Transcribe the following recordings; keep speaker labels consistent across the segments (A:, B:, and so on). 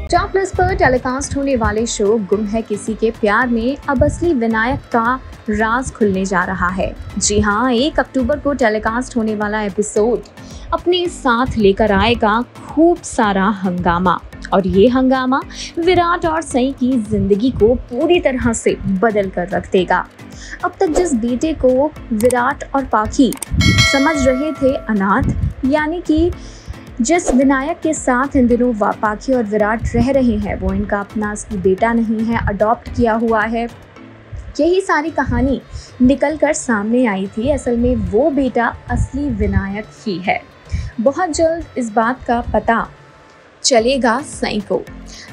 A: Star plus पर telecast होने वाले शो गुम है किसी के प्यार में अब असली विनायक का राज खुलने जा रहा है। जी हाँ, 1 अक्टूबर को टेलीकास्ट होने वाला एपिसोड अपने साथ लेकर आएगा खूब सारा हंगामा, और ये हंगामा विराट और सई की जिंदगी को पूरी तरह से बदल कर रख देगा। अब तक जिस बेटे को विराट और पाखी समझ रहे थे अनाथ, यानी कि जिस विनायक के साथ इन दिनों पाखी और विराट रह रहे हैं वो इनका अपना असली बेटा नहीं है, अडॉप्ट किया हुआ है, यही सारी कहानी निकल कर सामने आई थी। असल में वो बेटा असली विनायक ही है। बहुत जल्द इस बात का पता चलेगा सई को।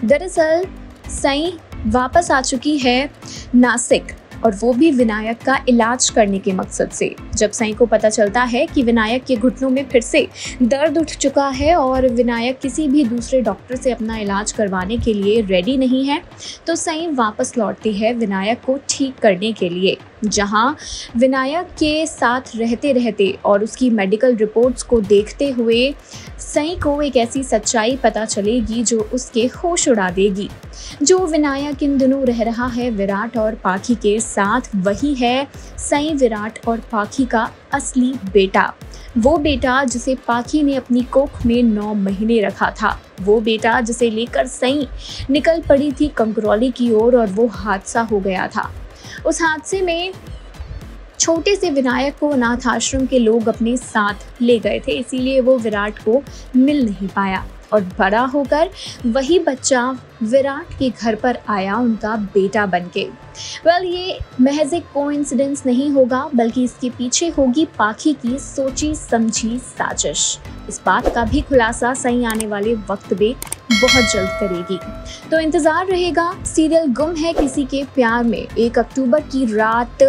A: दरअसल सई वापस आ चुकी है नासिक, और वो भी विनायक का इलाज करने के मकसद से। जब सई को पता चलता है कि विनायक के घुटनों में फिर से दर्द उठ चुका है और विनायक किसी भी दूसरे डॉक्टर से अपना इलाज करवाने के लिए रेडी नहीं है, तो सई वापस लौटती है विनायक को ठीक करने के लिए। जहां विनायक के साथ रहते रहते और उसकी मेडिकल रिपोर्ट्स को देखते हुए सई को एक ऐसी सच्चाई पता चलेगी जो उसके होश उड़ा देगी। जो विनायक इन दिनों रह रहा है विराट और पाखी के साथ, वही है सई, विराट और पाखी का असली बेटा। वो बेटा जिसे पाखी ने अपनी कोख में 9 महीने रखा था, वो बेटा जिसे लेकर सई निकल पड़ी थी कंकरौली की ओर और वो हादसा हो गया था। उस हादसे में छोटे से विनायक को अनाथ आश्रम के लोग अपने साथ ले गए थे, इसीलिए वो विराट को मिल नहीं पाया, और बड़ा होकर वही बच्चा विराट के घर पर आया उनका बेटा बनके। ये महज एक कोइंसिडेंस नहीं होगा, बल्कि इसके पीछे होगी पाखी की सोची समझी साजिश। इस बात का भी खुलासा सही आने वाले वक्त में बहुत जल्द करेगी। तो इंतजार रहेगा सीरियल गुम है किसी के प्यार में 1 अक्टूबर की रात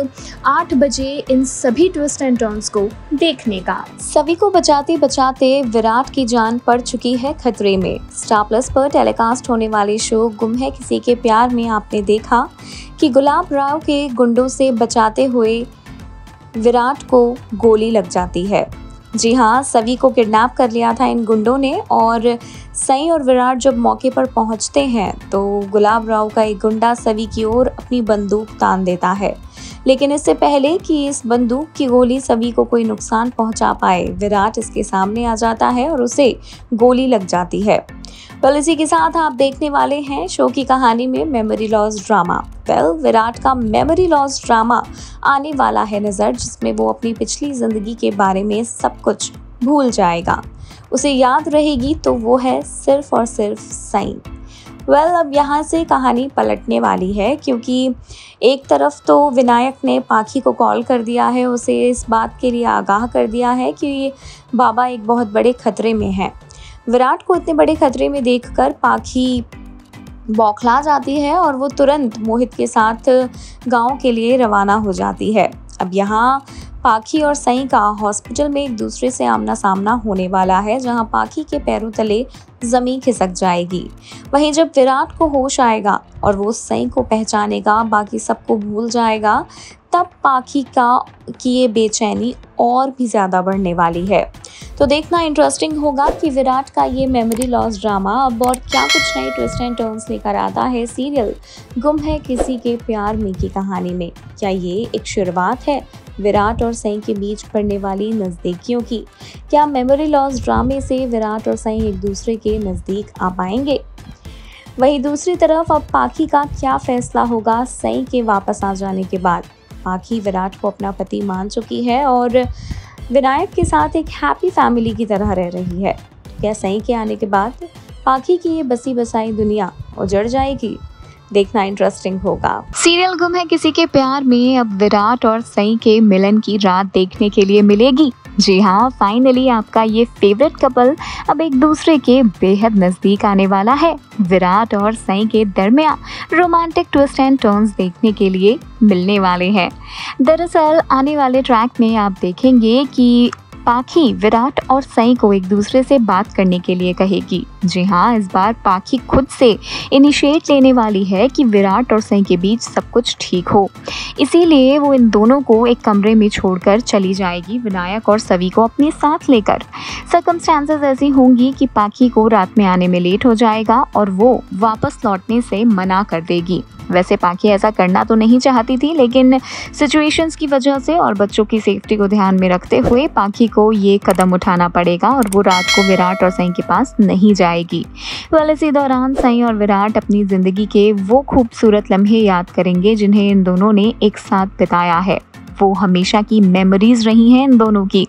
A: 8 बजे इन सभी ट्विस्ट एंड टर्न्स को देखने का। सभी को बचाते बचाते विराट की जान पड़ चुकी है खतरे में। स्टार प्लस पर टेलीकास्ट होने वाले शो गुम है किसी के प्यार में आपने देखा कि गुलाब राव के गुंडों से बचाते हुए विराट को गोली लग जाती है। जी हाँ, सभी को किडनैप कर लिया था इन गुंडों ने, और सई और विराट जब मौके पर पहुंचते हैं तो गुलाब राव का एक गुंडा सभी की ओर अपनी बंदूक तान देता है। लेकिन इससे पहले कि इस बंदूक की गोली सभी को कोई नुकसान पहुंचा पाए, विराट इसके सामने आ जाता है और उसे गोली लग जाती है। इसी के साथ आप देखने वाले हैं शो की कहानी में मेमोरी लॉस ड्रामा। विराट का मेमोरी लॉस ड्रामा आने वाला है नजर, जिसमें वो अपनी पिछली जिंदगी के बारे में सब कुछ भूल जाएगा। उसे याद रहेगी तो वो है सिर्फ और सिर्फ सई। अब यहाँ से कहानी पलटने वाली है, क्योंकि एक तरफ तो विनायक ने पाखी को कॉल कर दिया है, उसे इस बात के लिए आगाह कर दिया है कि बाबा एक बहुत बड़े खतरे में हैं। विराट को इतने बड़े खतरे में देखकर पाखी बौखला जाती है और वो तुरंत मोहित के साथ गांव के लिए रवाना हो जाती है। अब यहाँ पाखी और सई का हॉस्पिटल में एक दूसरे से आमना सामना होने वाला है, जहां पाखी के पैरों तले जमीन खिसक जाएगी। वहीं जब विराट को होश आएगा और वो सई को पहचानेगा, बाकी सबको भूल जाएगा, तब पाखी की ये बेचैनी और भी ज़्यादा बढ़ने वाली है। तो देखना इंटरेस्टिंग होगा कि विराट का ये मेमोरी लॉस ड्रामा अब और क्या कुछ नए ट्विस्ट एंड टर्न्स लेकर आता है सीरियल गुम है किसी के प्यार में की कहानी में। क्या ये एक शुरुआत है विराट और सई के बीच बढ़ने वाली नज़दीकियों की? क्या मेमोरी लॉस ड्रामे से विराट और सई एक दूसरे के नज़दीक आ पाएंगे? वहीं दूसरी तरफ अब पाखी का क्या फैसला होगा सई के वापस आ जाने के बाद? पाखी विराट को अपना पति मान चुकी है और विनायक के साथ एक हैप्पी फैमिली की तरह रह रही है। क्या सई के आने के बाद पाखी की ये बसी बसाई दुनिया उजड़ जाएगी? देखना इंटरेस्टिंग होगा। सीरियल गुम है किसी के प्यार में अब विराट और सई के मिलन की रात देखने के लिए मिलेगी। जी हाँ, फाइनली आपका ये फेवरेट कपल अब एक दूसरे के बेहद नज़दीक आने वाला है। विराट और सई के दरमियान रोमांटिक ट्विस्ट एंड टर्न्स देखने के लिए मिलने वाले हैं। दरअसल आने वाले ट्रैक में आप देखेंगे कि पाखी विराट और सई को एक दूसरे से बात करने के लिए कहेगी। जी हाँ, इस बार पाखी खुद से इनिशिएट लेने वाली है कि विराट और सई के बीच सब कुछ ठीक हो। इसीलिए वो इन दोनों को एक कमरे में छोड़कर चली जाएगी, विनायक और सवी को अपने साथ लेकर। सर्कमस्टेंसेस ऐसी होंगी कि पाखी को रात में आने में लेट हो जाएगा और वो वापस लौटने से मना कर देगी। वैसे पाखी ऐसा करना तो नहीं चाहती थी, लेकिन सिचुएशंस की वजह से और बच्चों की सेफ्टी को ध्यान में रखते हुए पाखी को ये कदम उठाना पड़ेगा और वो रात को विराट और सई के पास नहीं जाएगी। इसी दौरान सई और विराट अपनी ज़िंदगी के वो खूबसूरत लम्हे याद करेंगे जिन्हें इन दोनों ने एक साथ बिताया है। वो हमेशा की मेमोरीज रही हैं इन दोनों की।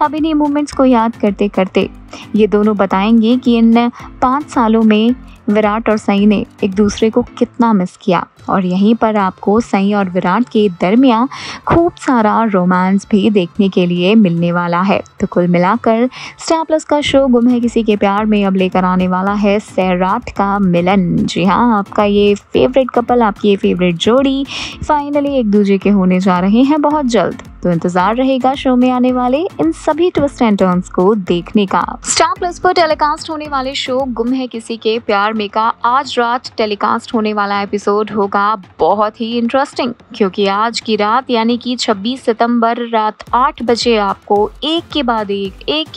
A: अब इन्हीं मोमेंट्स को याद करते करते ये दोनों बताएंगे कि इन 5 सालों में विराट और सई ने एक दूसरे को कितना मिस किया, और यहीं पर आपको सई और विराट के दरमियान खूब सारा रोमांस भी देखने के लिए मिलने वाला है। तो कुल मिलाकर स्टार प्लस का शो गुम है किसी के प्यार में अब लेकर आने वाला है सैराट का मिलन। जी हाँ, आपका ये फेवरेट कपल, आपकी ये फेवरेट जोड़ी फाइनली एक दूसरे के होने जा रहे हैं बहुत जल्द। तो इंतजार रहेगा शो में आने वाले इन सभी ट्विस्ट एंड टर्न्स को देखने का। स्टार प्लस पर टेलीकास्ट होने वाले शो गुम है किसी के प्यार में का आज रात टेलीकास्ट होने वाला एपिसोड होगा बहुत ही इंटरेस्टिंग, क्योंकि आज की रात यानी कि 26 सितंबर रात 8 बजे आपको एक के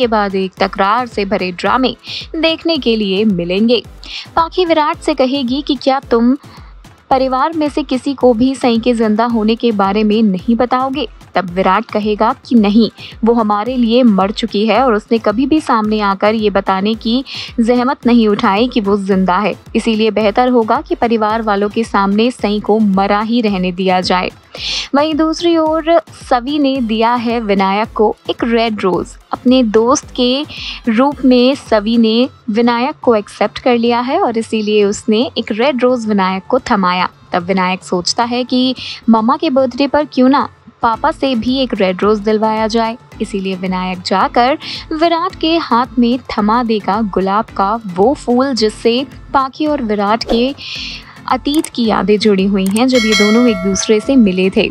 A: बाद एक तकरार से भरे ड्रामे देखने के लिए मिलेंगे। पाखी विराट से कहेगी कि क्या तुम परिवार में से किसी को भी सई के जिंदा होने के बारे में नहीं बताओगे? तब विराट कहेगा कि नहीं, वो हमारे लिए मर चुकी है और उसने कभी भी सामने आकर ये बताने की जहमत नहीं उठाई कि वो जिंदा है। इसीलिए बेहतर होगा कि परिवार वालों के सामने सई को मरा ही रहने दिया जाए। वहीं दूसरी ओर सवी ने दिया है विनायक को एक रेड रोज। अपने दोस्त के रूप में सवी ने विनायक को एक्सेप्ट कर लिया है और इसीलिए उसने एक रेड रोज विनायक को थमाया। तब विनायक सोचता है कि मम्मा के बर्थडे पर क्यों ना पापा से भी एक रेड रोज दिलवाया जाए। इसीलिए विनायक जाकर विराट के हाथ में थमा देगा गुलाब का वो फूल जिससे पाखी और विराट के अतीत की यादें जुड़ी हुई हैं जब ये दोनों एक दूसरे से मिले थे।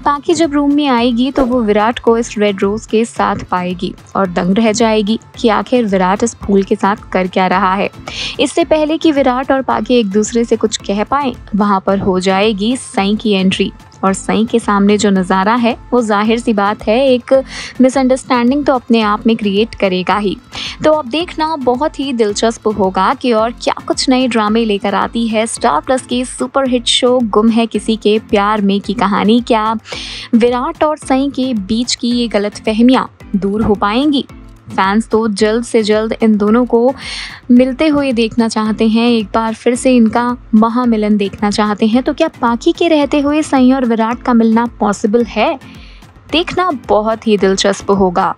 A: पाखी जब रूम में आएगी तो वो विराट को इस रेड रोज के साथ पाएगी और दंग रह जाएगी कि आखिर विराट इस फूल के साथ कर क्या रहा है। इससे पहले कि विराट और पाखी एक दूसरे से कुछ कह पाए, वहाँ पर हो जाएगी सई की एंट्री। और सई के सामने जो नज़ारा है वो जाहिर सी बात है एक मिसअंडरस्टैंडिंग तो अपने आप में क्रिएट करेगा ही। तो अब देखना बहुत ही दिलचस्प होगा कि और क्या कुछ नए ड्रामे लेकर आती है स्टार प्लस के सुपरहिट शो गुम है किसी के प्यार में की कहानी। क्या विराट और सई के बीच की ये गलतफहमियां दूर हो पाएंगी? फैंस तो जल्द से जल्द इन दोनों को मिलते हुए देखना चाहते हैं, एक बार फिर से इनका महामिलन देखना चाहते हैं। तो क्या पाखी के रहते हुए सई और विराट का मिलना पॉसिबल है? देखना बहुत ही दिलचस्प होगा।